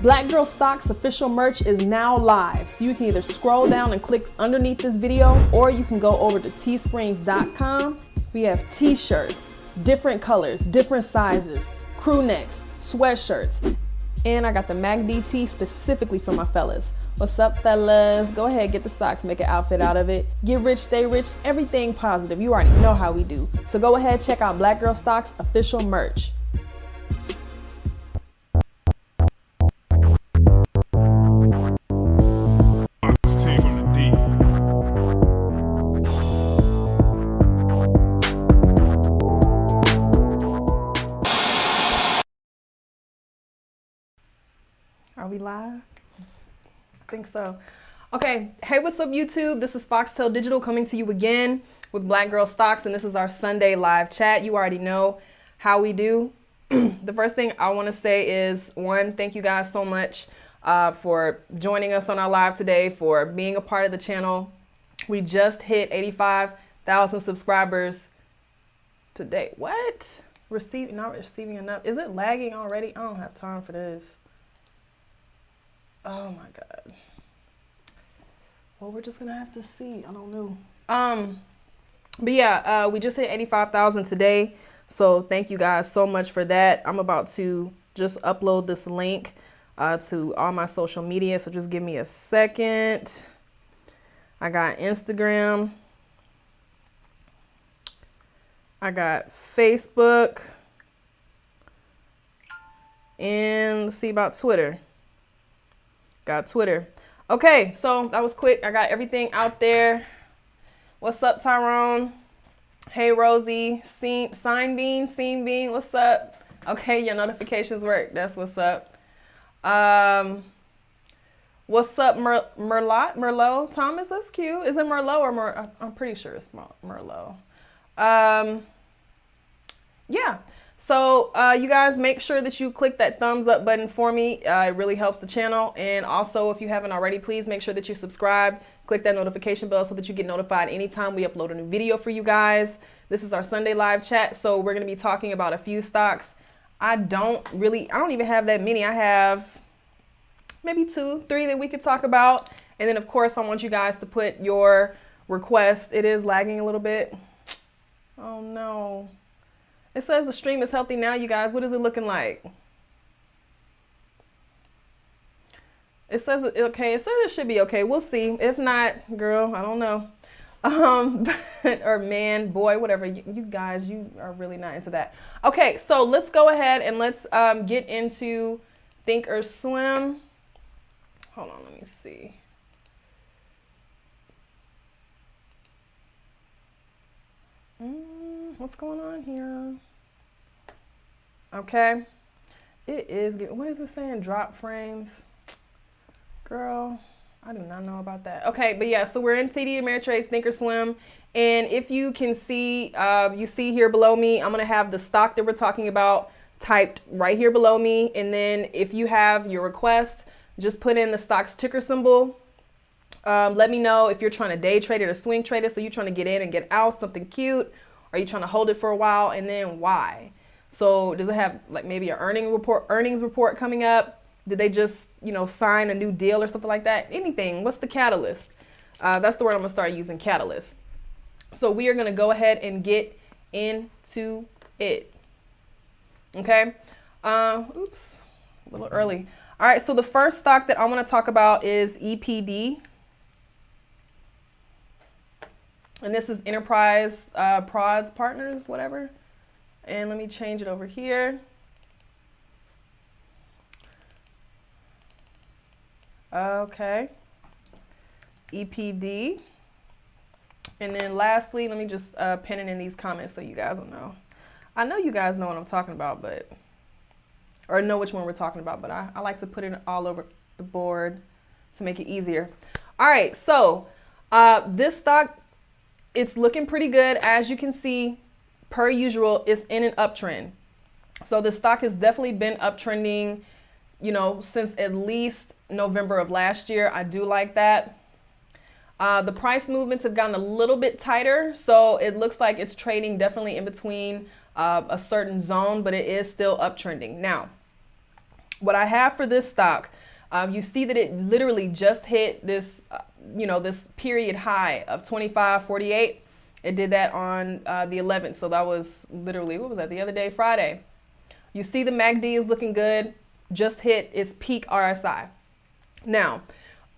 Black Girl Stocks official merch is now live, so you can either scroll down and click underneath this video, or you can go over to teesprings.com. We have t-shirts, different colors, different sizes, crew necks, sweatshirts, and I got the Mac DT specifically for my fellas. What's up, fellas? Go ahead, get the socks, make an outfit out of it. Get rich, stay rich, everything positive. You already know how we do. So go ahead, check out Black Girl Stocks official merch. Are we live? I think so. Okay, hey, what's up, YouTube? This is Foxtel Digital coming to you again with Black Girl Stocks, and this is our Sunday live chat. You already know how we do. The first thing I want to say is, one, thank you guys so much for joining us on our live today, for being a part of the channel. We just hit 85,000 subscribers today. What? Not receiving enough. Is it lagging already? I don't have time for this. Oh my God. Well, we're just gonna have to see. I don't know. But yeah, we just hit 85,000 today. So thank you guys so much for that. I'm about to just upload this link to all my social media. So just give me a second. I got Instagram. I got Facebook. And let's see about Twitter. Got Twitter. Okay, so that was quick. I got everything out there. What's up, Tyrone? Hey, Rosie. Sign Bean, what's up? Okay, your notifications work. That's what's up. What's up, Merlot? Thomas, that's cute. Is it Merlot or I'm pretty sure it's Merlot. Yeah. So you guys make sure that you click that thumbs up button for me. It really helps the channel. And also, if you haven't already, please make sure that you subscribe. Click that notification bell so that you get notified anytime we upload a new video for you guys. This is our Sunday live chat. So we're going to be talking about a few stocks. I don't even have that many. I have maybe 2, 3 that we could talk about. And then, of course, I want you guys to put your request. It is lagging a little bit. Oh, no. It says the stream is healthy now, you guys. What is it looking like? It says, okay, it says it should be okay. We'll see. If not, girl, I don't know. Or man, boy, whatever. You guys, you are really not into that. Okay, so let's go ahead and let's get into Thinkorswim. Hold on, let me see. What's going on here? Okay. It is, what is it saying? Drop frames. Girl, I do not know about that. Okay, but yeah, so we're in TD Ameritrade's Thinkorswim. And if you can see, you see here below me, I'm going to have the stock that we're talking about typed right here below me. And then if you have your request, just put in the stock's ticker symbol. Let me know if you're trying to day trade it or swing trade it. So you're trying to get in and get out, something cute. Are you trying to hold it for a while, and then why? So does it have like maybe an earnings report coming up? Did they just, sign a new deal or something like that? Anything. What's the catalyst? That's the word I'm going to start using, catalyst. So we are going to go ahead and get into it. Okay. Oops, a little early. All right. So the first stock that I want to talk about is EPD. And this is Enterprise Prods Partners, whatever. And let me change it over here. Okay. EPD. And then lastly, let me just pin it in these comments so you guys will know. I know you guys know what I'm talking about, or know which one we're talking about, but I like to put it all over the board to make it easier. All right, so this stock, it's looking pretty good. As you can see, per usual, it's in an uptrend. So the stock has definitely been uptrending, since at least November of last year. I do like that. The price movements have gotten a little bit tighter. So it looks like it's trading definitely in between a certain zone, but it is still uptrending. Now, What I have for this stock, you see that it literally just hit this, this period high of 25.48. It did that on the 11th. So that was literally, what was that, the other day, Friday. You see the MACD is looking good, just hit its peak RSI. Now,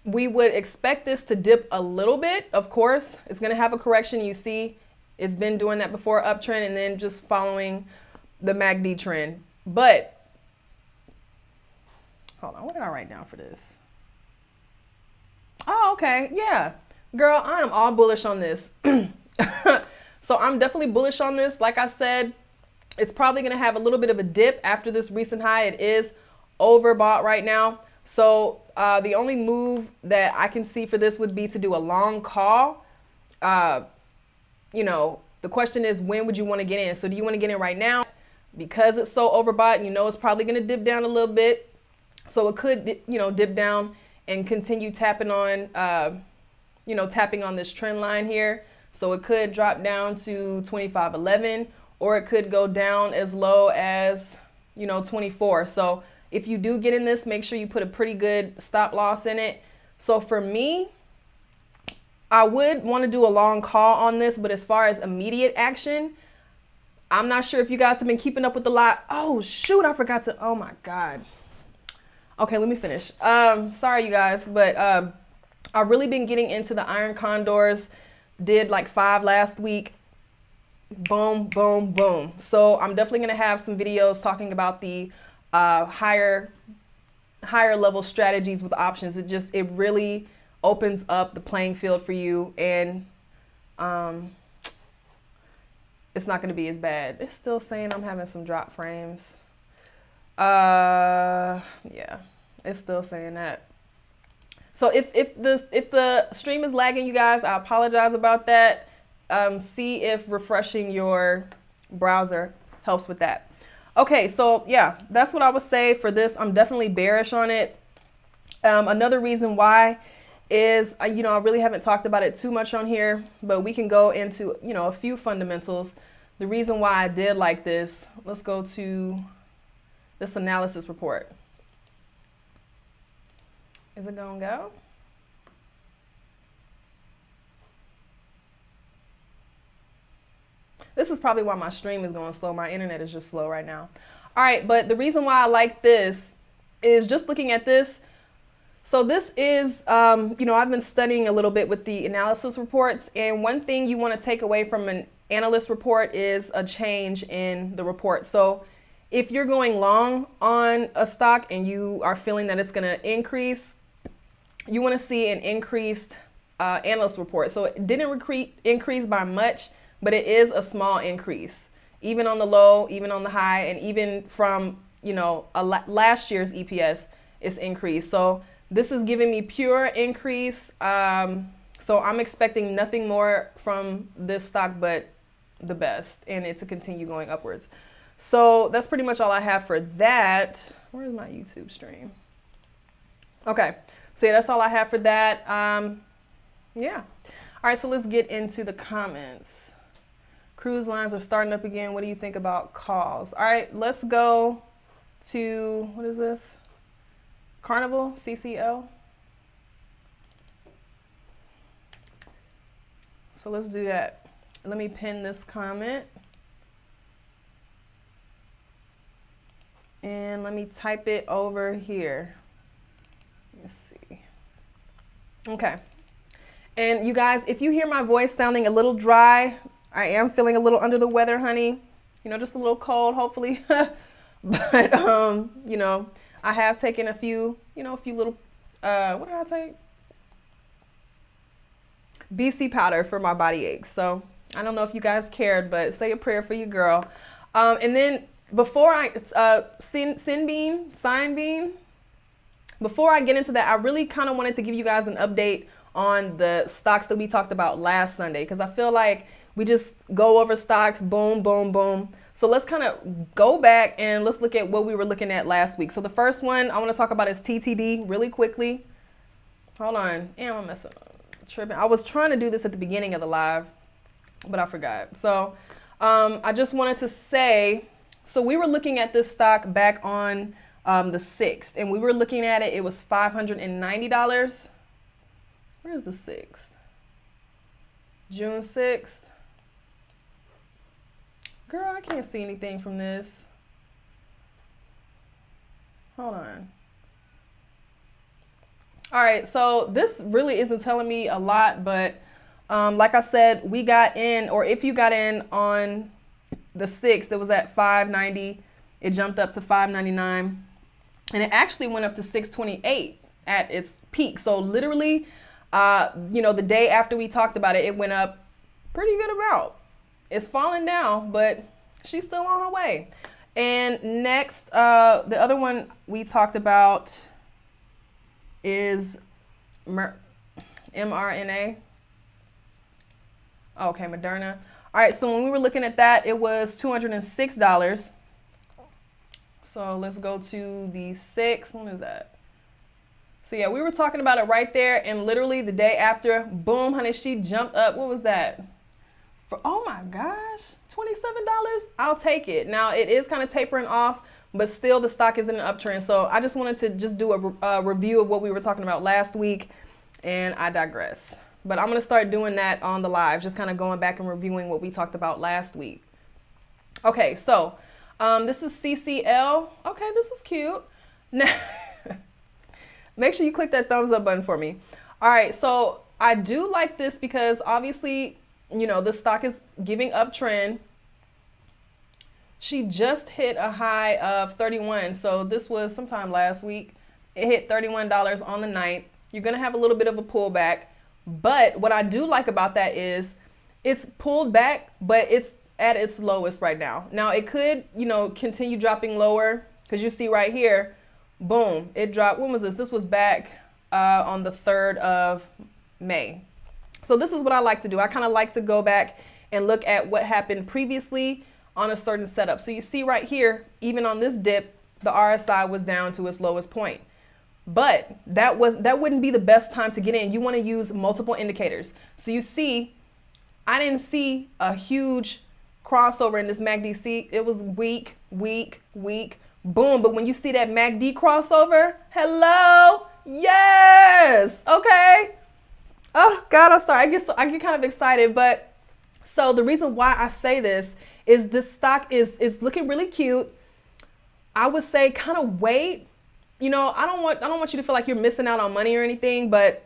we would expect this to dip a little bit. Of course, it's going to have a correction. You see, it's been doing that before, uptrend, and then just following the MACD trend. But hold on, what did I write down for this? Oh, okay. Yeah. Girl, I am all bullish on this. So I'm definitely bullish on this. Like I said, it's probably going to have a little bit of a dip after this recent high. It is overbought right now. So the only move that I can see for this would be to do a long call. The question is, when would you want to get in? So do you want to get in right now? Because it's so overbought, it's probably going to dip down a little bit. So it could, dip down and continue tapping on, tapping on this trend line here. So it could drop down to 25.11, or it could go down as low as, 24. So if you do get in this, make sure you put a pretty good stop loss in it. So for me, I would want to do a long call on this, but as far as immediate action, I'm not sure if you guys have been keeping up with the lot. Oh, shoot, I forgot to, oh my God. Okay, let me finish. Sorry, you guys, but I've really been getting into the iron condors. Did like 5 last week. Boom, boom, boom. So I'm definitely going to have some videos talking about the higher level strategies with options. It really opens up the playing field for you, and it's not going to be as bad. It's still saying I'm having some drop frames. Yeah, it's still saying that. So if the stream is lagging, you guys, I apologize about that. See if refreshing your browser helps with that. Okay, so yeah, that's what I would say for this. I'm definitely bearish on it. Another reason why is, I really haven't talked about it too much on here, but we can go into, a few fundamentals. The reason why I did like this, let's go to this analysis report. Is it gonna go? This is probably why my stream is going slow. My internet is just slow right now. All right, but the reason why I like this is just looking at this. So this is, I've been studying a little bit with the analysis reports, and one thing you want to take away from an analyst report is a change in the report. So if you're going long on a stock and you are feeling that it's going to increase, you want to see an increased analyst report. So it didn't increase by much, but it is a small increase, even on the low, even on the high, and even from, last year's EPS is increased. So this is giving me pure increase. So I'm expecting nothing more from this stock but the best, and it to continue going upwards. So that's pretty much all I have for that. Where's my YouTube stream? Okay. So yeah, that's all I have for that. Yeah. All right, so let's get into the comments. Cruise lines are starting up again. What do you think about calls? All right, let's go to, what is this? Carnival, CCO. So let's do that. Let me pin this comment. And let me type it over here. Let's see. Okay. And you guys, if you hear my voice sounding a little dry, I am feeling a little under the weather, honey. Just a little cold, hopefully. But, I have taken a few little, what did I take? BC powder for my body aches. So I don't know if you guys cared, but say a prayer for your girl. And then before I, Sign Bean, before I get into that, I really kind of wanted to give you guys an update on the stocks that we talked about last Sunday, because I feel like we just go over stocks, boom, boom, boom. So let's kind of go back and let's look at what we were looking at last week. So the first one I want to talk about is TTD really quickly. Hold on. Damn, I'm messing up. Tripping. I was trying to do this at the beginning of the live, but I forgot. So I just wanted to say, so we were looking at this stock back on the 6th, and we were looking at it. It was $590. Where's the 6th? June 6th. Girl, I can't see anything from this. Hold on. All right, so this really isn't telling me a lot, but like I said, we got in, or if you got in on the 6th, it was at $590. It jumped up to $599, and it actually went up to $628 at its peak. So literally, the day after we talked about it, it went up pretty good amount. It's falling down, but she's still on her way. And next, the other one we talked about is mRNA. Okay, Moderna. All right, so when we were looking at that, it was $206. So let's go to the 6th. When is that? So yeah, we were talking about it right there, and literally the day after, boom, honey, she jumped up. What was that? For, oh my gosh, $27. I'll take it. Now it is kind of tapering off, but still the stock is in an uptrend. So I just wanted to just do a review of what we were talking about last week, and I digress. But I'm going to start doing that on the live, just kind of going back and reviewing what we talked about last week. Okay, so this is CCL. Okay, this is cute. Now, make sure you click that thumbs up button for me. All right, so I do like this because obviously, the stock is giving uptrend. She just hit a high of 31. So this was sometime last week. It hit $31 on the 9th. You're going to have a little bit of a pullback. But what I do like about that is it's pulled back, but it's at its lowest right now. Now it could, continue dropping lower, because you see right here, boom, it dropped. When was this? This was back on the 3rd of May. So this is what I like to do. I kind of like to go back and look at what happened previously on a certain setup. So you see right here, even on this dip, the RSI was down to its lowest point. But that wouldn't be the best time to get in. You want to use multiple indicators. So you see, I didn't see a huge crossover in this MACD. It was weak, weak, weak, boom. But when you see that MACD crossover, hello, yes, okay. Oh God, I'm sorry. I get kind of excited. But so the reason why I say this is stock is looking really cute. I would say kind of wait. I don't want you to feel like you're missing out on money or anything, but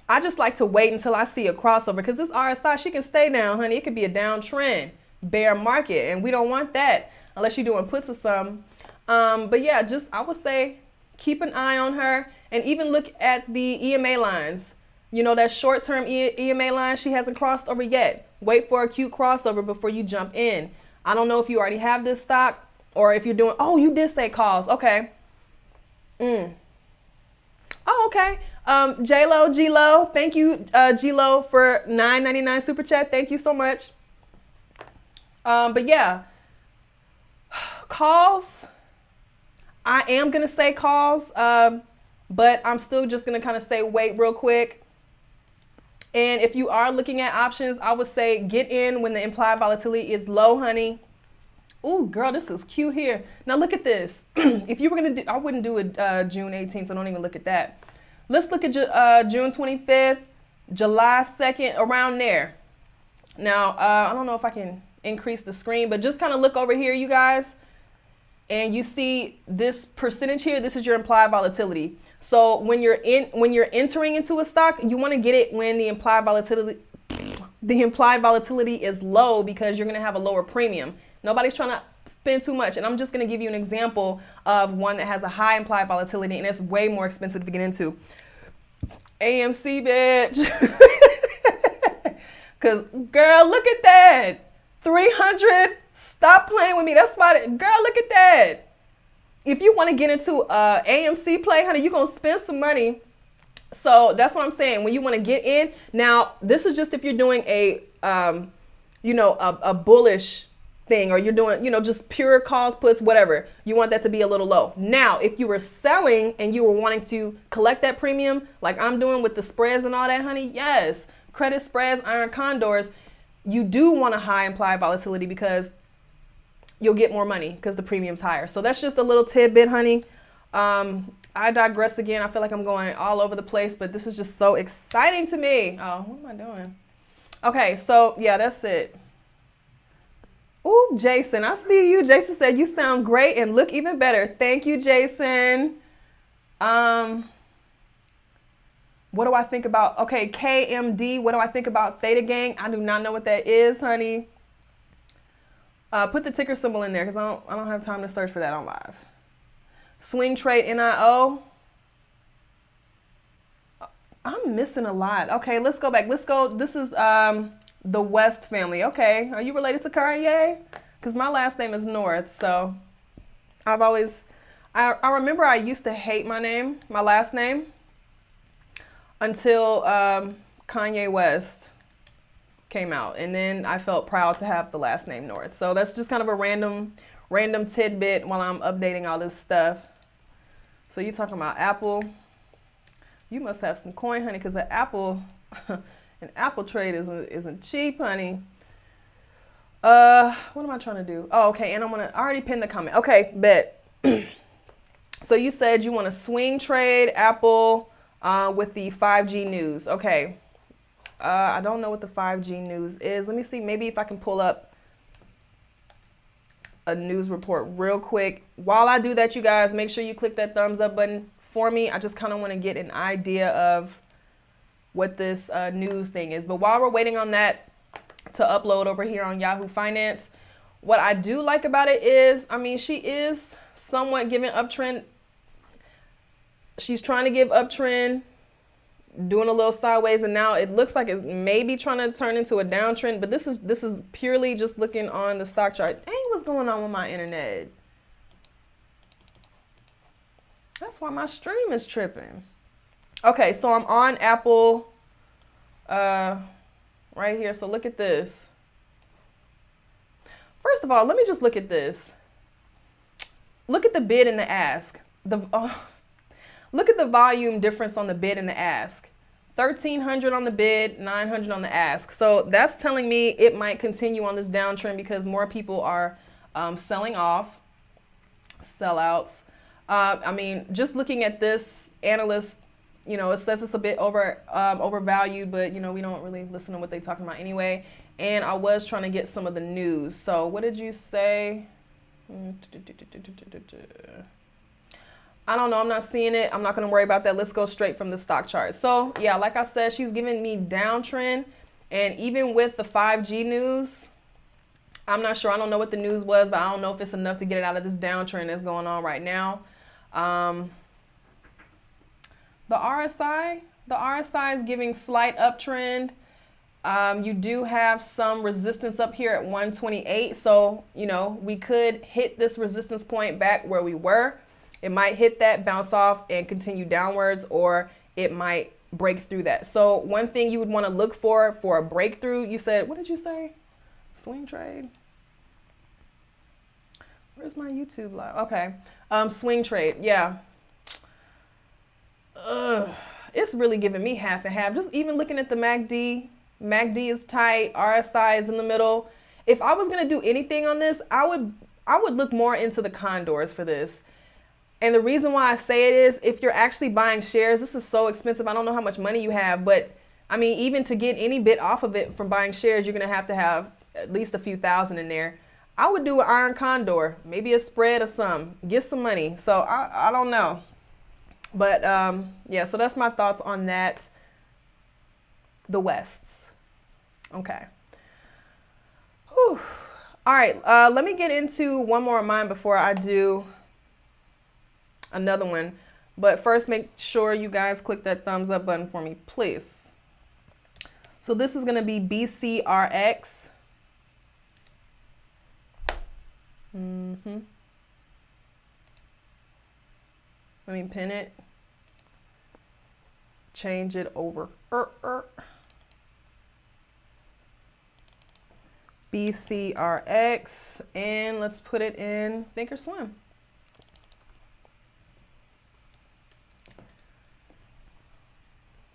I just like to wait until I see a crossover, because this RSI, she can stay down, honey. It could be a downtrend, bear market, and we don't want that unless you're doing puts or something. But yeah, I would say keep an eye on her, and even look at the EMA lines. That short-term EMA line, she hasn't crossed over yet. Wait for a cute crossover before you jump in. I don't know if you already have this stock, or if you're doing, oh, you did say calls. Okay. Oh, okay. J-Lo, G-Lo, thank you, G-Lo, for $9.99 super chat. Thank you so much. But yeah, calls. I am going to say calls, but I'm still just going to kind of say wait real quick. And if you are looking at options, I would say get in when the implied volatility is low, honey. Ooh, girl, this is cute here. Now look at this. If you were going to do, I wouldn't do it June 18th, so don't even look at that. Let's look at June 25th, July 2nd, around there. Now, I don't know if I can increase the screen, but just kind of look over here, you guys. And you see this percentage here. This is your implied volatility. So when you're entering into a stock, you want to get it when the implied volatility is low, because you're going to have a lower premium. Nobody's trying to spend too much. And I'm just going to give you an example of one that has a high implied volatility, and it's way more expensive to get into. AMC, bitch. Because, girl, look at that. 300. Stop playing with me. That's why, girl, look at that. If you want to get into AMC play, honey, you're going to spend some money. So that's what I'm saying. When you want to get in, now, this is just if you're doing a bullish thing, or you're doing, just pure calls, puts, whatever. You want that to be a little low. Now, if you were selling and you were wanting to collect that premium, like I'm doing with the spreads and all that, honey, yes, credit spreads, iron condors, you do want a high implied volatility, because you'll get more money because the premium's higher. So that's just a little tidbit, honey. I digress again. I feel like I'm going all over the place, but this is just so exciting to me. Oh, what am I doing? Okay, so yeah, that's it. Ooh, Jason, I see you. Jason said you sound great and look even better. Thank you, Jason. What do I think about? Okay, KMD. What do I think about Theta Gang? I do not know what that is, honey. Put the ticker symbol in there because I don't have time to search for that on live. Swing trade NIO. I'm missing a lot. Okay, let's go back. Let's go. This is the West family. Okay, are you related to Kanye? Because my last name is North, so I've always. I remember I used to hate my last name, until Kanye West came out, and then I felt proud to have the last name North. So that's just kind of a random tidbit while I'm updating all this stuff. So you talking about Apple? You must have some coin, honey, because an Apple trade isn't cheap, honey. What am I trying to do? Oh, okay, and I already pinned the comment. Okay, bet. So you said you want to swing trade Apple with the 5G news. Okay. I don't know what the 5G news is. Let me see. Maybe if I can pull up a news report real quick. While I do that, you guys, make sure you click that thumbs up button for me. I just kind of want to get an idea of what this news thing is. But while we're waiting on that to upload over here on Yahoo Finance, what I do like about it is, I mean, she is somewhat giving uptrend. She's trying to give uptrend, doing a little sideways, and now it looks like it's maybe trying to turn into a downtrend. But this is purely just looking on the stock chart. Dang, what's going on with my internet? That's why my stream is tripping. Okay, so I'm on Apple right here. So look at this. First of all, let me just look at this. Look at the bid and the ask. Look at the volume difference on the bid and the ask. 1,300 on the bid, 900 on the ask. So that's telling me it might continue on this downtrend because more people are selling off, sellouts. I mean, just looking at this, analyst, it says it's a bit overvalued, but we don't really listen to what they're talking about anyway. And I was trying to get some of the news. So what did you say? I don't know. I'm not seeing it. I'm not going to worry about that. Let's go straight from the stock chart. So yeah, like I said, she's giving me downtrend. And even with the 5G news, I'm not sure. I don't know what the news was, but I don't know if it's enough to get it out of this downtrend that's going on right now. The RSI is giving slight uptrend. You do have some resistance up here at 128. So, we could hit this resistance point back where we were. It might hit that, bounce off, and continue downwards, or it might break through that. So one thing you would want to look for a breakthrough, you said, what did you say? Swing trade. Where's my YouTube live? Okay. Swing trade. Yeah. It's really giving me half and half. Just even looking at the MACD is tight. RSI is in the middle. If I was going to do anything on this, I would look more into the condors for this. And the reason why I say it is if you're actually buying shares, this is so expensive. I don't know how much money you have, but I mean, even to get any bit off of it from buying shares, you're going to have at least a few thousand in there. I would do an iron condor, maybe a spread or some, get some money. So I don't know. But yeah, so that's my thoughts on that. The Wests. Okay. Whew. All right. Let me get into one more of mine before I do another one. But first, make sure you guys click that thumbs up button for me, please. So this is going to be BCRX. Let me pin it. Change it over. BCRX. And let's put it in Thinkorswim.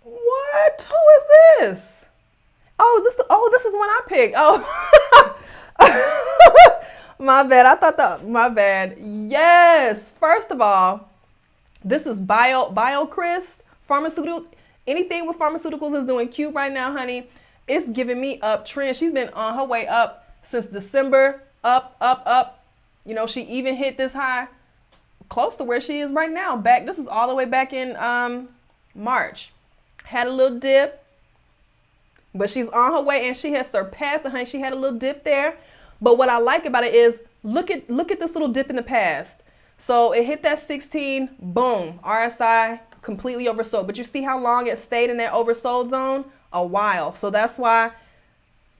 What? Who is this? Oh, this is the one I picked. Oh. My bad. My bad. Yes. First of all, This is BioCryst pharmaceutical. Anything with pharmaceuticals is doing cute right now, honey. It's giving me uptrend. She's been on her way up since December. Up, up, up. You know, she even hit this high close to where she is right now. Back, this is all the way back in March. Had a little dip, but she's on her way and she has surpassed it, honey. She had a little dip there. But what I like about it is look at this little dip in the past. So it hit that 16, boom, RSI completely oversold. But you see how long it stayed in that oversold zone? A while. So that's why,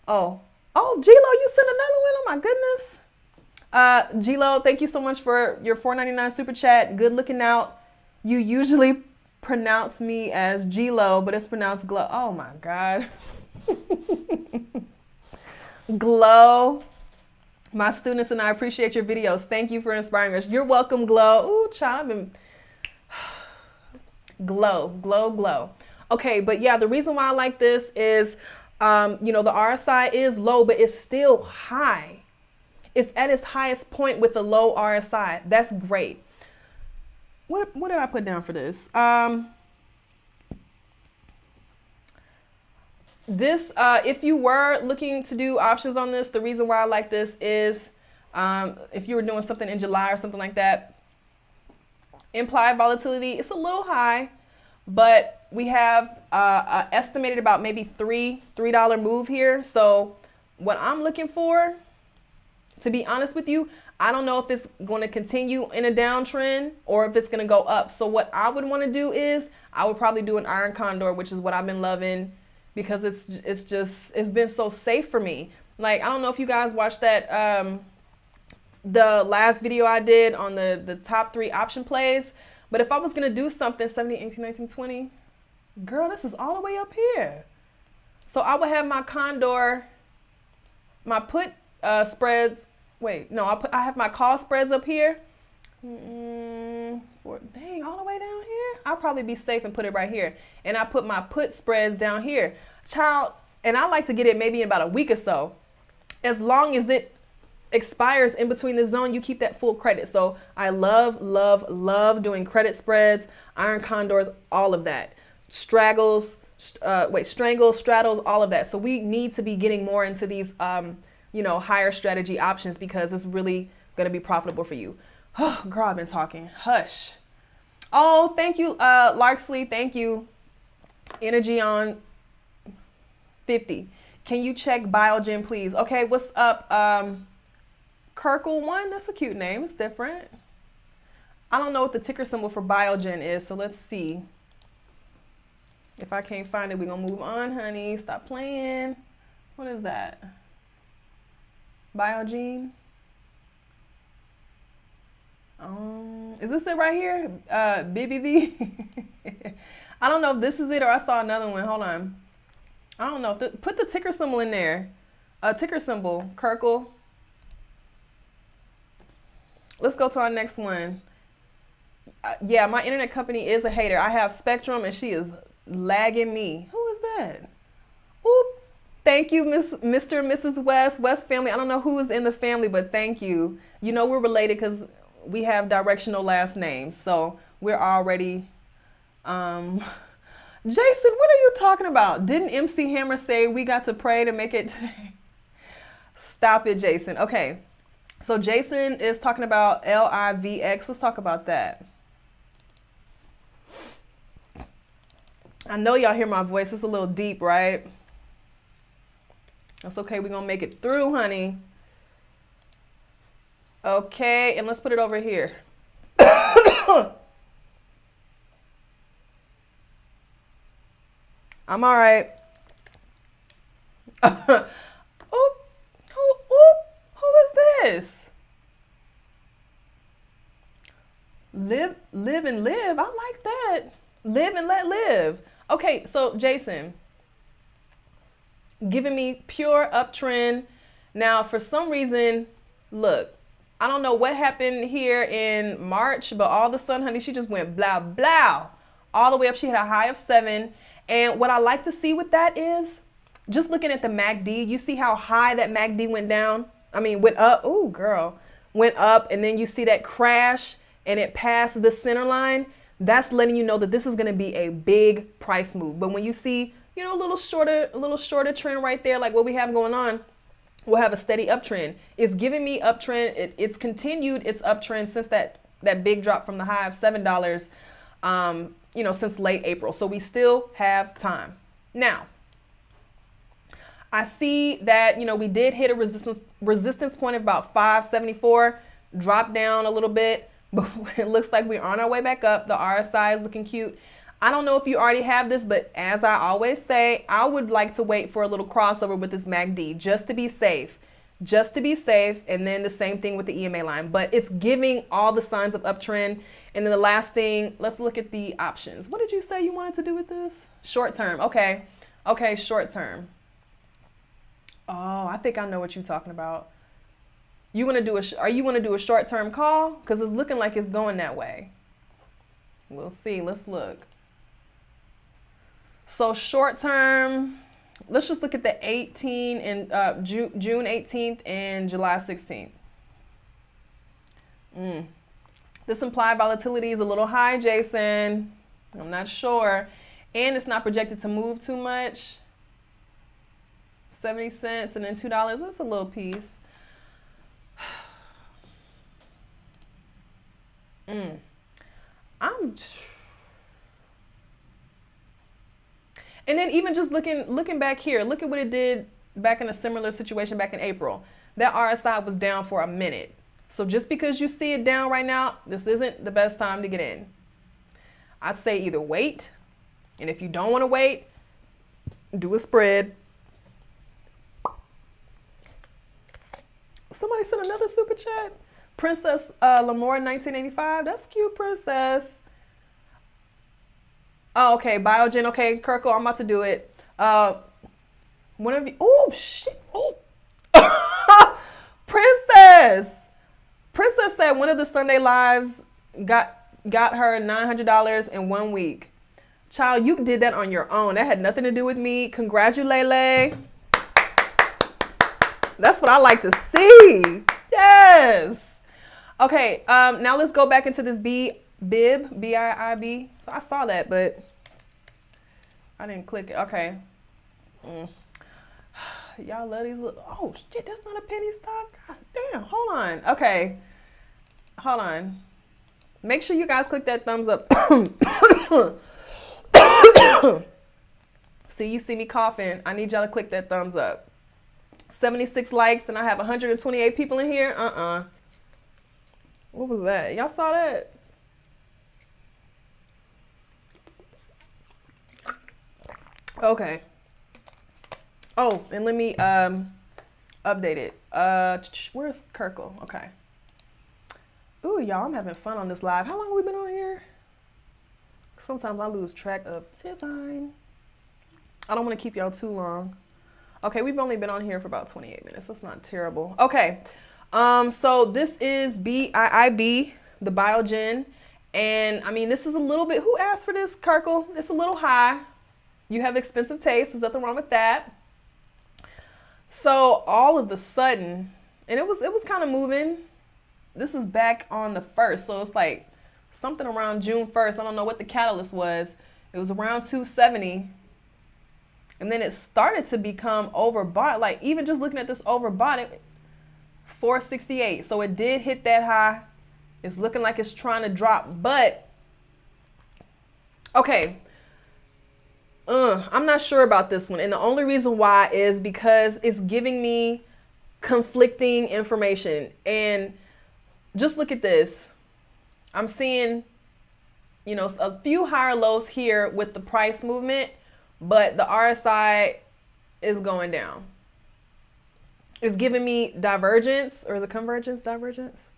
oh, G-Lo, you sent another one? Oh my goodness. G-Lo, thank you so much for your $4.99 super chat. Good looking out. You usually pronounce me as G-Lo, but it's pronounced Glow. Oh my God. Glow. My students and I appreciate your videos. Thank you for inspiring us. You're welcome, Glow. Ooh, child, I've been... Glow, glow, glow. Okay, but yeah, the reason why I like this is, you know, the RSI is low, but it's still high. It's at its highest point with a low RSI. That's great. What did I put down for this? This, if you were looking to do options on this, the reason why I like this is if you were doing something in July or something like that, implied volatility, it's a little high, but we have estimated about maybe $3 move here. So what I'm looking for, to be honest with you, I don't know if it's going to continue in a downtrend or if it's going to go up. So what I would want to do is I would probably do an iron condor, which is what I've been loving, because it's been so safe for me. Like, I don't know if you guys watched that, the last video I did on the top 3 option plays, but if I was going to do something 17, 18, 19, 20, girl, this is all the way up here. So I would have my condor, my put spreads. Wait, no, I have my call spreads up here. Dang, all the way down here. I'll probably be safe and put it right here. And I put my put spreads down here. Child, and I like to get it maybe in about a week or so. As long as it expires in between the zone, you keep that full credit. So I love, love, love doing credit spreads, iron condors, all of that. Strangles, straddles, all of that. So we need to be getting more into these, you know, higher strategy options because it's really going to be profitable for you. Oh, girl, I've been talking. Hush. Oh, thank you, Larksley. Thank you. Energy on 50. Can you check Biogen, please? Okay, what's up? Kirkle1, that's a cute name. It's different. I don't know what the ticker symbol for Biogen is, so let's see. If I can't find it, we're going to move on, honey. Stop playing. What is that? Biogen? Is this it right here? BBV? I don't know if this is it or I saw another one. Hold on. I don't know. Put the ticker symbol in there. Ticker symbol, Kirkle. Let's go to our next one. Yeah, my internet company is a hater. I have Spectrum and she is lagging me. Who is that? Oop. Thank you, Mr. and Mrs. West family. I don't know who is in the family, but thank you. You know we're related because we have directional last names. So we're already... Jason, what are you talking about? Didn't MC Hammer say we got to pray to make it today? Stop it, Jason. Okay. So Jason is talking about LRVX. Let's talk about that. I know y'all hear my voice. It's a little deep, right? That's okay. We're going to make it through, honey. Okay. And let's put it over here. I'm all right. Who is this? Live and live. I like that. Live and let live. Okay, so Jason, giving me pure uptrend. Now, for some reason, look, I don't know what happened here in March, but all of a sudden, honey, she just went blah, blah, all the way up. She had a high of 7. And what I like to see with that is just looking at the MACD, you see how high that MACD went down? I mean, went up. Oh, girl. Went up. And then you see that crash and it passed the center line. that's letting you know that this is going to be a big price move. But when you see, you know, a little shorter trend right there, like what we have going on, we'll have a steady uptrend. It's giving me uptrend. It's continued its uptrend since that big drop from the high of $7, you know, since late April. So we still have time. Now, I see that, you know, we did hit a resistance point of about 574, dropped down a little bit, but it looks like we're on our way back up. The RSI is looking cute. I don't know if you already have this, but as I always say, I would like to wait for a little crossover with this MACD just to be safe. And then the same thing with the EMA line, but it's giving all the signs of uptrend. And then the last thing, let's look at the options. What did you say you wanted to do with this? Short term. Okay, short term. Oh, I think I know what you're talking about. You want to do a short term call? Because it's looking like it's going that way. We'll see. Let's look. So short term, let's just look at the 18 and June 18th and July 16th. This implied volatility is a little high, Jason. I'm not sure. And it's not projected to move too much. 70 cents and then $2. That's a little piece. And then even just looking back here, look at what it did back in a similar situation back in April. That RSI was down for a minute. So just because you see it down right now, this isn't the best time to get in. I'd say either wait, and if you don't want to wait, do a spread. Somebody sent another super chat. Princess Lamore 1985. That's cute, Princess. Oh, okay. Biogen. Okay, Kirkle, I'm about to do it. One of you. Oh, shit. Oh. Princess said one of the Sunday lives got her $900 in 1 week. Child, you did that on your own. That had nothing to do with me. Congratulate. That's what I like to see. Yes. Okay. Now let's go back into this BIIB, BIIB. So I saw that, but I didn't click it. Okay. Y'all love these little, oh shit, that's not a penny stock. God damn. Hold on. Okay. Hold on. Make sure you guys click that thumbs up. See, you see me coughing. I need y'all to click that thumbs up. 76 likes and I have 128 people in here. What was that? Y'all saw that? Okay. Oh, and let me update it. Where's Kirkle? Okay. Ooh, y'all, I'm having fun on this live. How long have we been on here? Sometimes I lose track of time. I don't want to keep y'all too long. Okay, we've only been on here for about 28 minutes. That's not terrible. Okay. So this is BIIB, the Biogen. And I mean, this is a little bit, who asked for this, Kirkle? It's a little high. You have expensive taste. There's nothing wrong with that. So all of the sudden, and it was kind of moving. This is back on the 1st. So it's like something around June 1st. I don't know what the catalyst was. It was around 270. And then it started to become overbought. Like even just looking at this overbought, it 468. So it did hit that high. It's looking like it's trying to drop, but okay. I'm not sure about this one. And the only reason why is because it's giving me conflicting information. And just look at this. I'm seeing, you know, a few higher lows here with the price movement, but the RSI is going down. It's giving me divergence, or is it convergence, divergence?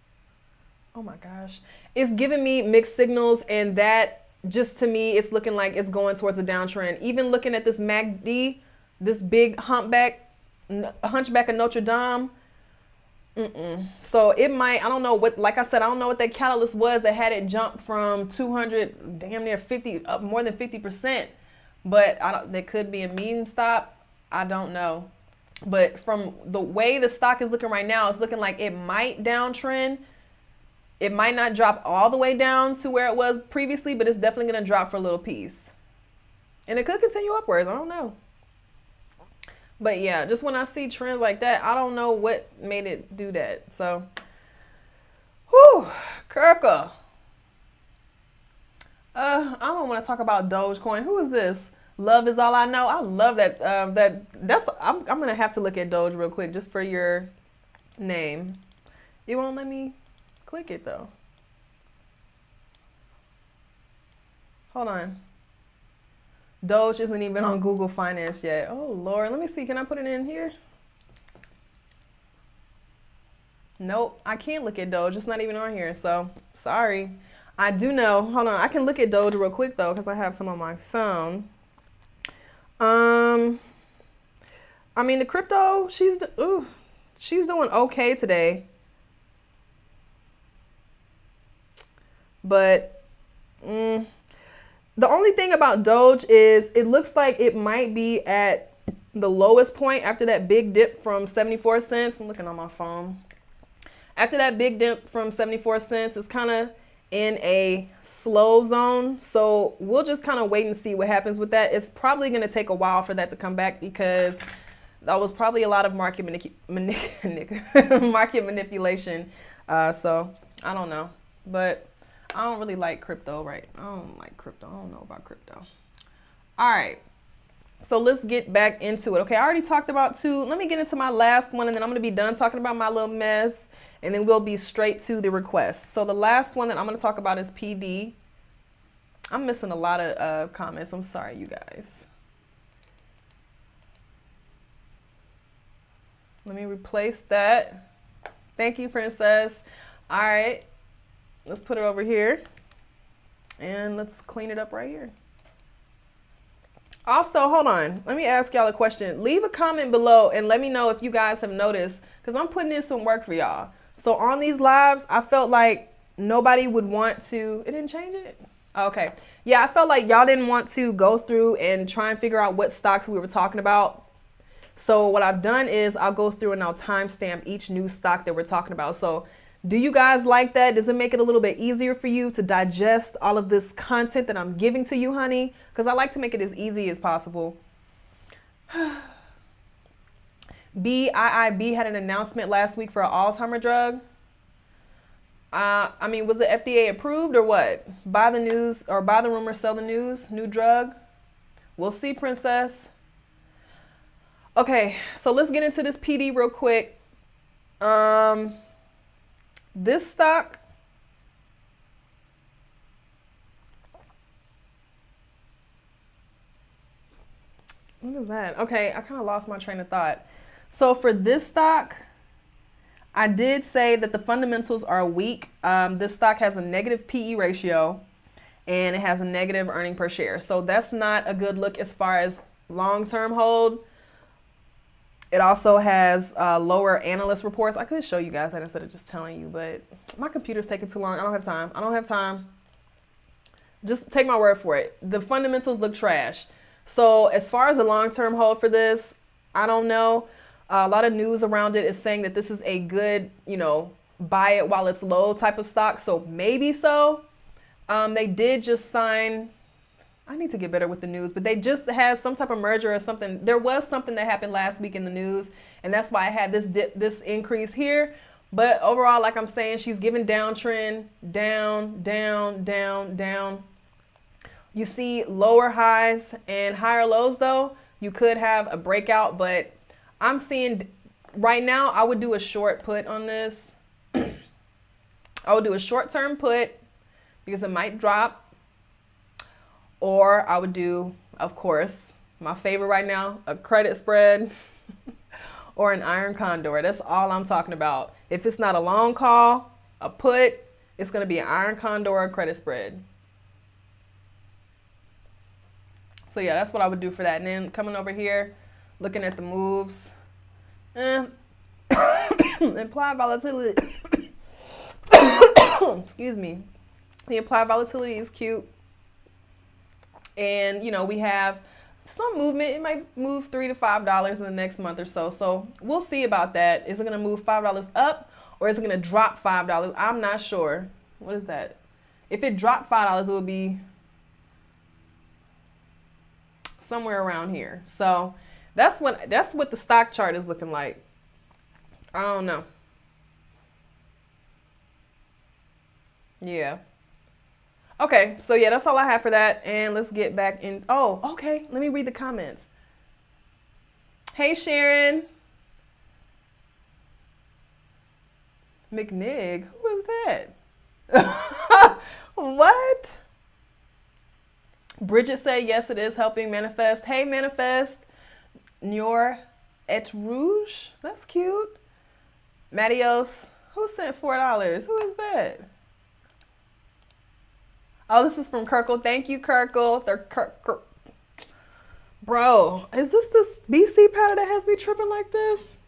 Oh my gosh. It's giving me mixed signals, and that just to me, it's looking like it's going towards a downtrend. Even looking at this MACD, this big hunchback of Notre Dame. So it might, I don't know what, like I said, I don't know what that catalyst was that had it jump from 200, damn near 50, up more than 50%. But there could be a meme stop. I don't know. But from the way the stock is looking right now, it's looking like it might downtrend. It might not drop all the way down to where it was previously, but it's definitely going to drop for a little piece. And it could continue upwards. I don't know. But yeah, just when I see trends like that, I don't know what made it do that. So, whew, Kirka. I don't want to talk about Dogecoin. Who is this? Love is all I know. I love that. I'm gonna have to look at Doge real quick just for your name. It won't let me click it though. Hold on. Doge isn't even on Google Finance yet. Oh Lord, let me see. Can I put it in here? Nope, I can't look at Doge. It's not even on here. So sorry. I do know. Hold on. I can look at Doge real quick though, because I have some on my phone. I mean the crypto. She's doing okay today. But the only thing about Doge is it looks like it might be at the lowest point after that big dip from 74 cents. I'm looking on my phone. After that big dip from 74 cents, it's kind of in a slow zone. So we'll just kind of wait and see what happens with that. It's probably going to take a while for that to come back because that was probably a lot of market manipulation. So I don't know. But I don't really like crypto, right? I don't like crypto. I don't know about crypto. All right. So let's get back into it. Okay, I already talked about two. Let me get into my last one, and then I'm going to be done talking about my little mess, and then we'll be straight to the requests. So the last one that I'm going to talk about is PD. I'm missing a lot of comments. I'm sorry, you guys. Let me replace that. Thank you, Princess. All right. Let's put it over here and let's clean it up right here. Also, hold on. Let me ask y'all a question. Leave a comment below and let me know if you guys have noticed, because I'm putting in some work for y'all. So on these lives, I felt like nobody would want to, it didn't change it? Okay. Yeah, I felt like y'all didn't want to go through and try and figure out what stocks we were talking about. So what I've done is I'll go through and I'll timestamp each new stock that we're talking about. So do you guys like that? Does it make it a little bit easier for you to digest all of this content that I'm giving to you, honey? Because I like to make it as easy as possible. BIIB had an announcement last week for an Alzheimer drug. I mean, was it FDA approved or what? Buy the news or buy the rumor, sell the news, new drug. We'll see, Princess. Okay, so let's get into this PD real quick. This stock, what is that? Okay, I kind of lost my train of thought. So for this stock, I did say that the fundamentals are weak. This stock has a negative PE ratio and it has a negative earning per share. So that's not a good look as far as long-term hold. It also has lower analyst reports. I could show you guys that instead of just telling you, but my computer's taking too long. I don't have time. Just take my word for it. The fundamentals look trash. So as far as the long-term hold for this, I don't know. A lot of news around it is saying that this is a good, buy it while it's low type of stock. So maybe so. They did just sign. I need to get better with the news, but they just had some type of merger or something. There was something that happened last week in the news, and that's why I had this dip, this increase here. But overall, like I'm saying, she's giving downtrend, down, down, down, down. You see lower highs and higher lows though. You could have a breakout, but I'm seeing right now, I would do a short put on this. I would do a short-term put because it might drop. Or I would do, of course, my favorite right now, a credit spread or an iron condor. That's all I'm talking about. If it's not a long call, a put, it's going to be an iron condor or a credit spread. So yeah, that's what I would do for that. And then coming over here, looking at the moves, implied volatility. Excuse me. The implied volatility is cute. And, we have some movement. It might move $3 to $5 in the next month or so. So we'll see about that. Is it going to move $5 up or is it going to drop $5? I'm not sure. What is that? If it dropped $5, it would be somewhere around here. So that's what the stock chart is looking like. I don't know. Yeah. Okay, so yeah, that's all I have for that. And let's get back in. Oh, okay. Let me read the comments. Hey, Sharon. McNig. Who is that? What? Bridget said, yes, it is helping Manifest. Hey, Manifest. Nior et Rouge. That's cute. Matios. Who sent $4? Who is that? Oh, this is from Kirkle. Thank you, Kirkle. Bro, is this BC powder that has me tripping like this?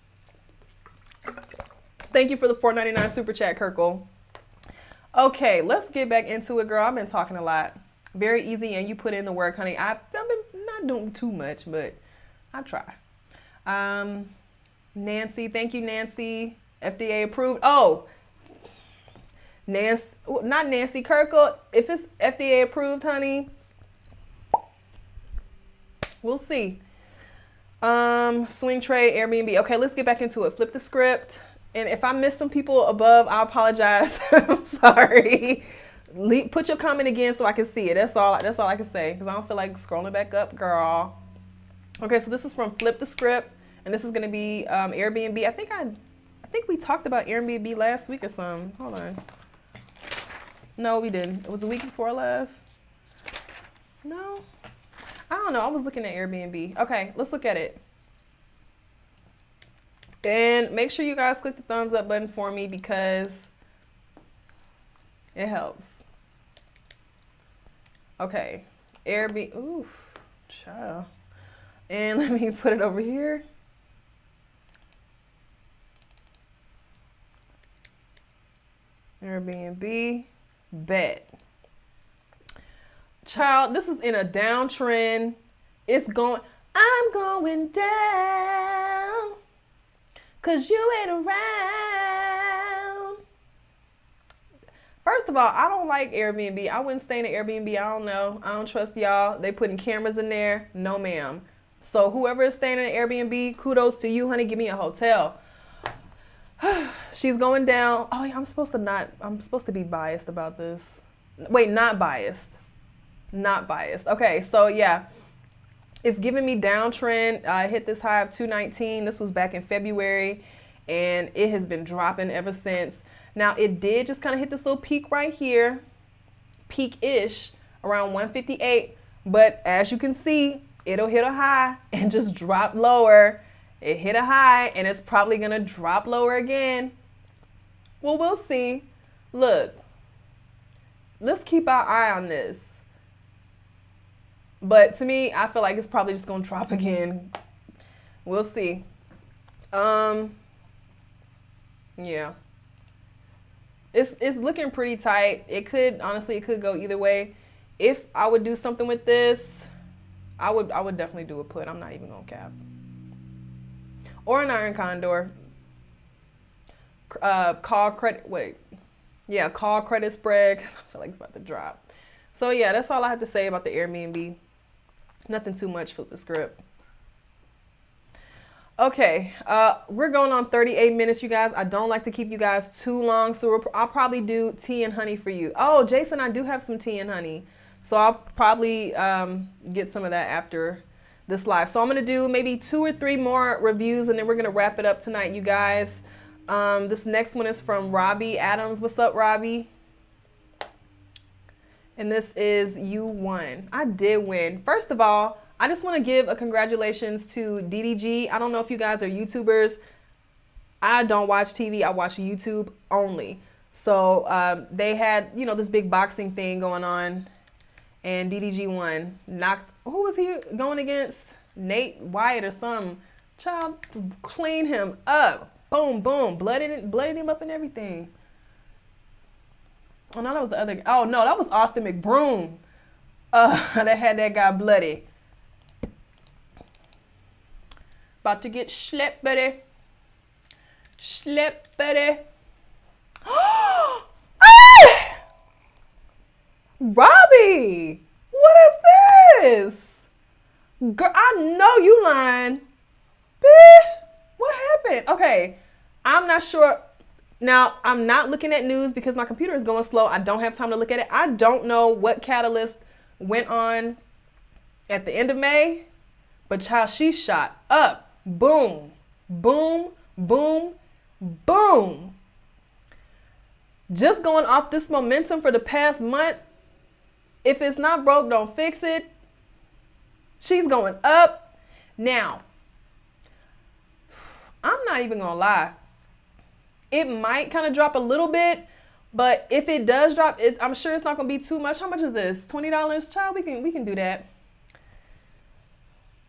Thank you for the $4.99 super chat, Kirkle. Okay, let's get back into it, girl. I've been talking a lot. Very easy, and you put in the work, honey. I've been not doing too much, but I try. Nancy, thank you, Nancy. FDA approved. Oh, Nancy, not Nancy, Kirkle. If it's FDA approved, honey, we'll see. Swing trade, Airbnb. Okay, let's get back into it. Flip the script. And if I miss some people above, I apologize. I'm sorry. Put your comment again so I can see it. That's all I can say, because I don't feel like scrolling back up, girl. Okay, so this is from Flip the Script, and this is going to be Airbnb. I think we talked about Airbnb last week or something. Hold on. No, we didn't. It was the week before last. No, I don't know. I was looking at Airbnb. Okay, let's look at it. And make sure you guys click the thumbs up button for me, because it helps. Okay, Airbnb. Ooh, child. And let me put it over here. Airbnb. Bet. Child, this is in a downtrend. I'm going down, 'cause you ain't around. First of all, I don't like Airbnb. I wouldn't stay in an Airbnb. I don't know. I don't trust y'all. They putting cameras in there. No, ma'am. So whoever is staying in an Airbnb, kudos to you, honey. Give me a hotel. She's going down. Oh, yeah, I'm supposed to be biased about this. Wait, not biased. Not biased. Okay, so yeah. It's giving me downtrend. I hit this high of 219. This was back in February, and it has been dropping ever since. Now, it did just kind of hit this little peak right here, peak-ish, around 158. But as you can see, it'll hit a high and just drop lower. It hit a high, and it's probably going to drop lower again. Well, we'll see. Look, let's keep our eye on this. But to me, I feel like it's probably just going to drop again. We'll see. Yeah. It's looking pretty tight. Honestly, it could go either way. If I would do something with this, I would definitely do a put. I'm not even going to cap. Or an iron condor. Call credit spread. I feel like it's about to drop. So yeah, that's all I have to say about the Airbnb. Nothing too much. Flip the script. Okay, we're going on 38 minutes, you guys. I don't like to keep you guys too long, so I'll probably do tea and honey for you. Oh, Jason, I do have some tea and honey, so I'll probably get some of that after this live. So I'm going to do maybe 2 or 3 more reviews, and then we're going to wrap it up tonight, you guys. This next one is from Robbie Adams. What's up, Robbie? And this is UONE. I did win. First of all, I just want to give a congratulations to DDG. I don't know if you guys are YouTubers. I don't watch TV. I watch YouTube only. So they had, this big boxing thing going on, and DDG won. Who was he going against? Nate Wyatt or some child. Clean him up. Boom, boom. Blooded him up and everything. Oh, no, that was the other. Oh, no, that was Austin McBroom. That had that guy bloody. About to get schlepped, buddy. Schlepped, buddy. Ah! Robbie, what is this? Girl, I know you lying. Bitch, what happened? Okay, I'm not sure. Now, I'm not looking at news because my computer is going slow. I don't have time to look at it. I don't know what catalyst went on at the end of May, but child, she shot up. Boom, boom, boom, boom. Just going off this momentum for the past month, if it's not broke, don't fix it. She's going up. Now, I'm not even gonna lie. It might kind of drop a little bit, but if it does drop, I'm sure it's not gonna be too much. How much is this? $20, child. We can do that.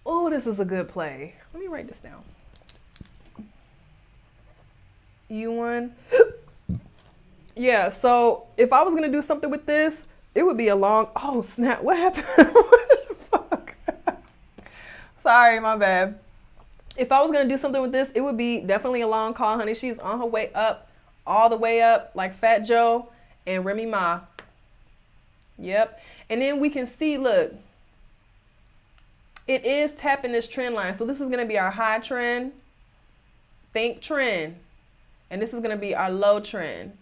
Oh, this is a good play. Let me write this down. UONE. Yeah. So if I was gonna do something with this, it would be a long. Oh snap! What happened? What the fuck? Sorry, my bad. If I was going to do something with this, it would be definitely a long call, honey. She's on her way up, all the way up, like Fat Joe and Remy Ma. Yep. And then we can see, look, it is tapping this trend line. So this is going to be our high trend, think trend. And this is going to be our low trend.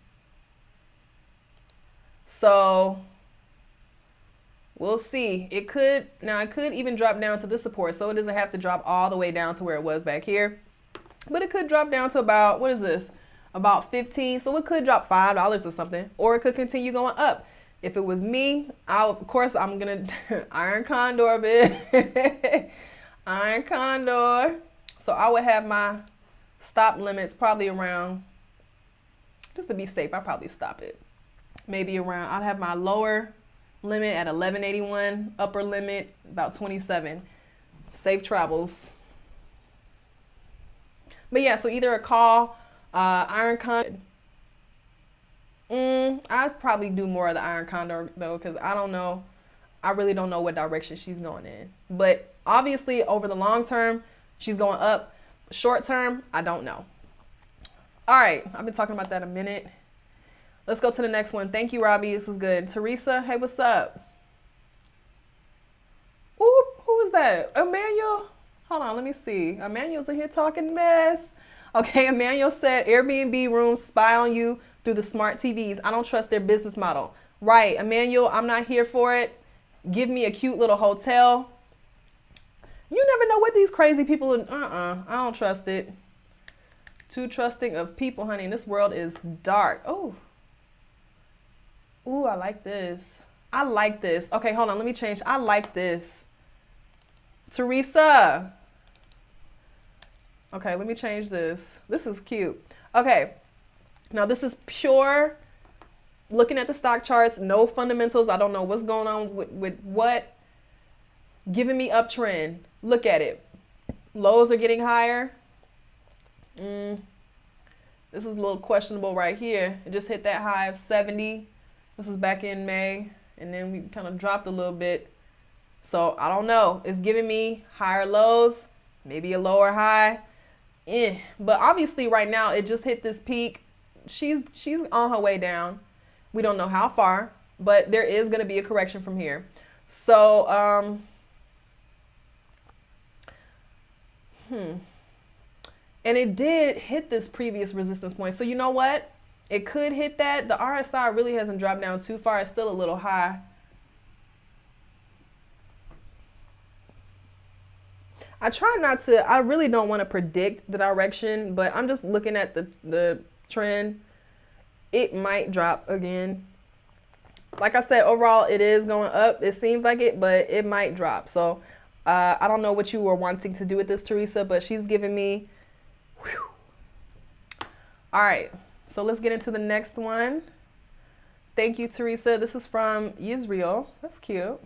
So we'll see. It could even drop down to this support, so it doesn't have to drop all the way down to where it was back here. But it could drop down to about, what is this? About 15. So it could drop $5 or something, or it could continue going up. If it was me, of course I'm gonna iron condor, bitch. Iron condor. So I would have my stop limits probably around, just to be safe, I'll probably stop it. Maybe around, I'd have my lower limit at 1181, upper limit about 27. Safe travels. But yeah, so either a call, iron condor. I'd probably do more of the iron condor though, because I don't know. I really don't know what direction she's going in. But obviously over the long term, she's going up. Short term, I don't know. All right, I've been talking about that a minute. Let's go to the next one. Thank you, Robbie. This was good. Teresa, hey, what's up? Ooh, who is that? Emmanuel? Hold on, let me see. Emmanuel's in here talking mess. Okay, Emmanuel said Airbnb rooms spy on you through the smart TVs. I don't trust their business model. Right, Emmanuel, I'm not here for it. Give me a cute little hotel. You never know what these crazy people are. I don't trust it. Too trusting of people, honey. This world is dark. Oh. Ooh, I like this. I like this. Okay, hold on. Let me change. I like this. Teresa. Okay, let me change this. This is cute. Okay. Now, this is pure looking at the stock charts. No fundamentals. I don't know what's going on with what. Giving me uptrend. Look at it. Lows are getting higher. This is a little questionable right here. It just hit that high of 70. This was back in May, and then we kind of dropped a little bit. So I don't know. It's giving me higher lows, maybe a lower high. But obviously right now it just hit this peak. She's on her way down. We don't know how far, but there is going to be a correction from here. So and it did hit this previous resistance point. So you know what? It could hit that. The RSI really hasn't dropped down too far. It's still a little high. I try not to, I really don't want to predict the direction, but I'm just looking at the trend. It might drop again. Like I said, overall, it is going up. It seems like it, but it might drop. So I don't know what you were wanting to do with this, Teresa, but she's giving me. Whew. All right. So let's get into the next one. Thank you, Teresa. This is from Israel. That's cute.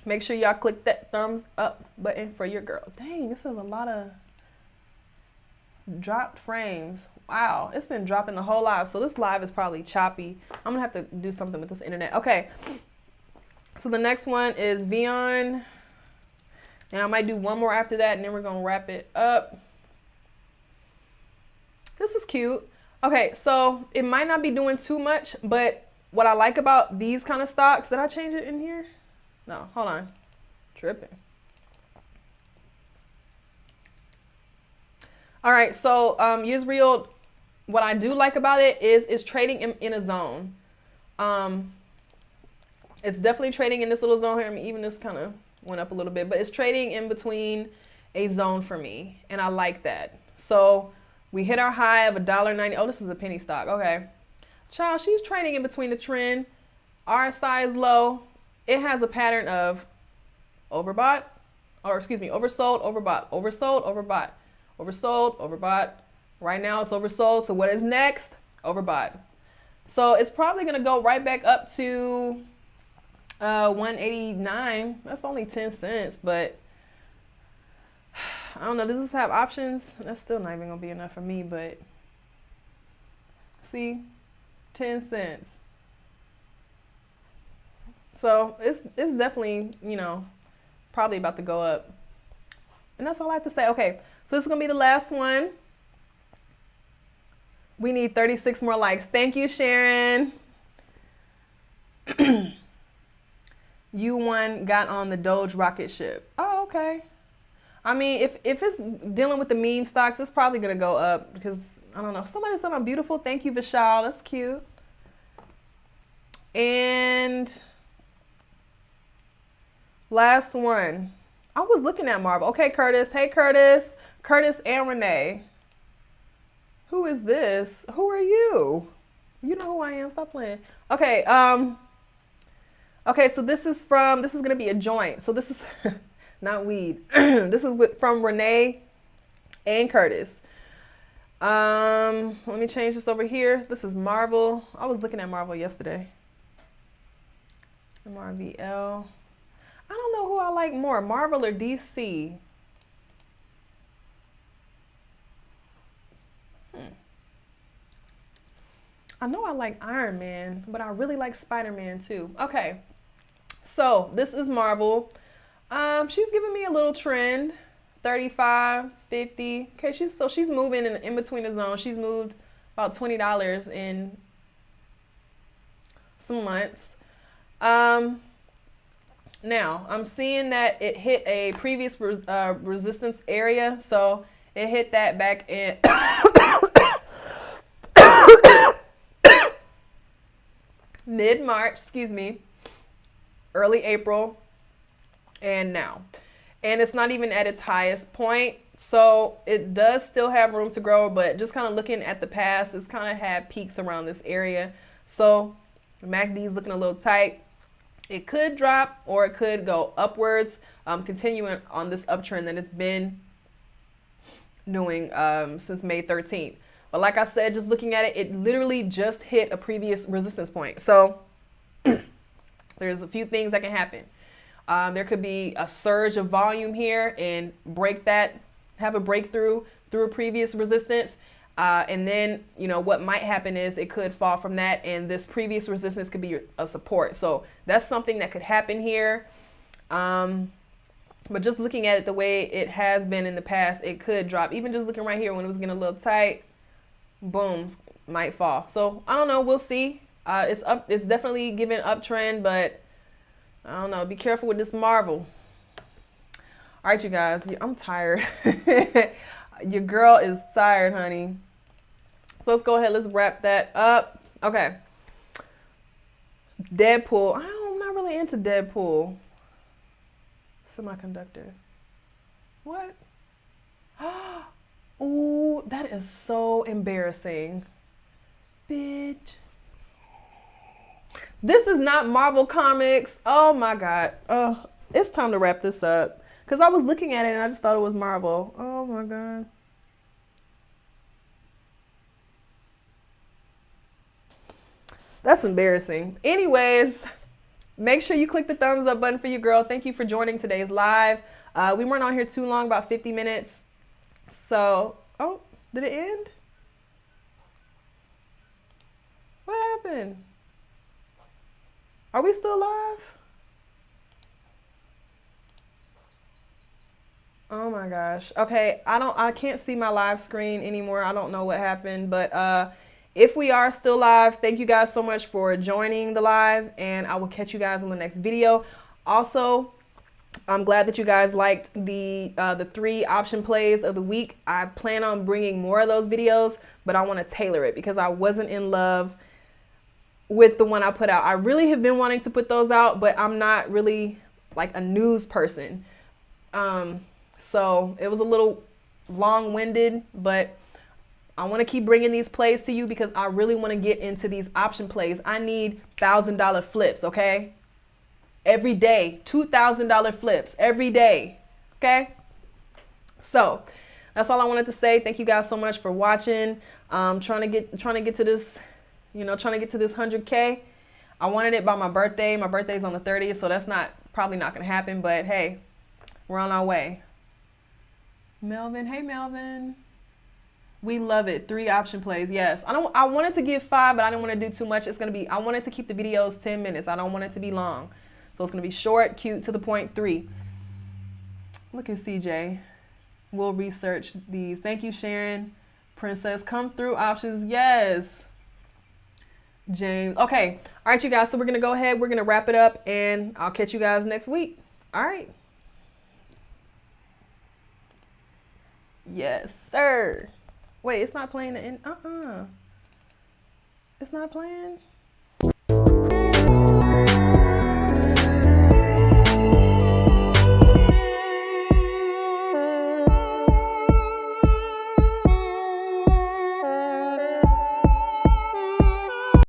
Make sure y'all click that thumbs up button for your girl. Dang, this is a lot of dropped frames. Wow, it's been dropping the whole live. So this live is probably choppy. I'm gonna have to do something with this internet. Okay, so the next one is VEON. And I might do one more after that, and then we're gonna wrap it up. This is cute. Okay, so it might not be doing too much, but what I like about these kind of stocks, did I change it in here? No, hold on. Tripping. All right, so Yisrael, what I do like about it is it's trading in a zone. It's definitely trading in this little zone here. I mean, even this kind of went up a little bit, but it's trading in between a zone for me, and I like that. So we hit our high of $1.90. Oh, this is a penny stock. Okay. Child, she's trading in between the trend. RSI is low. It has a pattern of overbought, or excuse me, oversold, overbought, oversold, overbought, oversold, overbought. Right now it's oversold. So what is next? Overbought. So it's probably going to go right back up to 189. That's only 10 cents, but I don't know. Does this have options? That's still not even gonna be enough for me, but see, 10 cents. So it's definitely, you know, probably about to go up. And that's all I have to say. Okay, so this is gonna be the last one. We need 36 more likes. Thank you, Sharon. UONE got on the Doge rocket ship. Oh, okay. I mean, if it's dealing with the meme stocks, it's probably going to go up because, I don't know. Somebody said I'm beautiful. Thank you, Vishal. That's cute. And last one. I was looking at Marvel. Okay, Curtis. Hey, Curtis. Curtis and Renee. Who is this? Who are you? You know who I am. Stop playing. Okay, okay, so this is going to be a joint. So this is not weed. This is from Renee and Curtis. Let me change this over here. This is Marvel. I was looking at Marvel yesterday. MRVL. I don't know who I like more, Marvel or DC. I know I like Iron Man, but I really like Spider-Man too. Okay, so this is Marvel. She's giving me a little trend, 35, 50. Okay, she's moving in between the zone. She's moved about $20 in some months. Now I'm seeing that it hit a previous resistance area, so it hit that back in mid-March, excuse me, early April, and now. And it's not even at its highest point, so it does still have room to grow, but just kind of looking at the past, it's kind of had peaks around this area. So MACD is looking a little tight. It could drop or it could go upwards, continuing on this uptrend that it's been doing since May 13th. But like I said, just looking at it, it literally just hit a previous resistance point. So there's a few things that can happen. There could be a surge of volume here and break that, have a breakthrough through a previous resistance. And then, you know, what might happen is it could fall from that and this previous resistance could be a support. So that's something that could happen here. But just looking at it the way it has been in the past, it could drop. Even just looking right here when it was getting a little tight, boom, might fall. So I don't know. We'll see. It's up. It's definitely giving uptrend, but I don't know. Be careful with this Marvel. All right, you guys. I'm tired. Your girl is tired, honey. So let's go ahead. Let's wrap that up. Okay. Deadpool. I'm not really into Deadpool. Semiconductor. What? Ooh, that is so embarrassing. Bitch. This is not Marvel Comics. Oh my God. It's time to wrap this up. Because I was looking at it and I just thought it was Marvel. Oh my God. That's embarrassing. Anyways, make sure you click the thumbs up button for you, girl. Thank you for joining today's live. We weren't on here too long, about 50 minutes. So, oh, did it end? What happened? Are we still live? Oh my gosh. Okay, I can't see my live screen anymore. I don't know what happened, but If we are still live, thank you guys so much for joining the live, and I will catch you guys on the next video. Also, I'm glad that you guys liked the 3 option plays of the week. I plan on bringing more of those videos, but I want to tailor it because I wasn't in love with the one I put out. I really have been wanting to put those out, but I'm not really like a news person. So it was a little long-winded, but I want to keep bringing these plays to you because I really want to get into these option plays. I need $1,000 flips, okay? Every day, $2,000 flips every day, okay? So that's all I wanted to say. Thank you guys so much for watching. Trying to get to this, trying to get to this 100K. I wanted it by my birthday. My birthday's on the 30th, so that's probably not gonna happen. But hey, we're on our way. Melvin, hey Melvin. We love it. 3 option plays. Yes. I wanted to give 5, but I didn't want to do too much. I wanted to keep the videos 10 minutes. I don't want it to be long. So it's going to be short, cute, to the point, 3. Look at CJ. We'll research these. Thank you, Sharon. Princess, come through options. Yes. James. Okay. All right, you guys. So we're going to go ahead. We're going to wrap it up, and I'll catch you guys next week. All right. Yes, sir. Wait, it's not playing the end. It's not playing.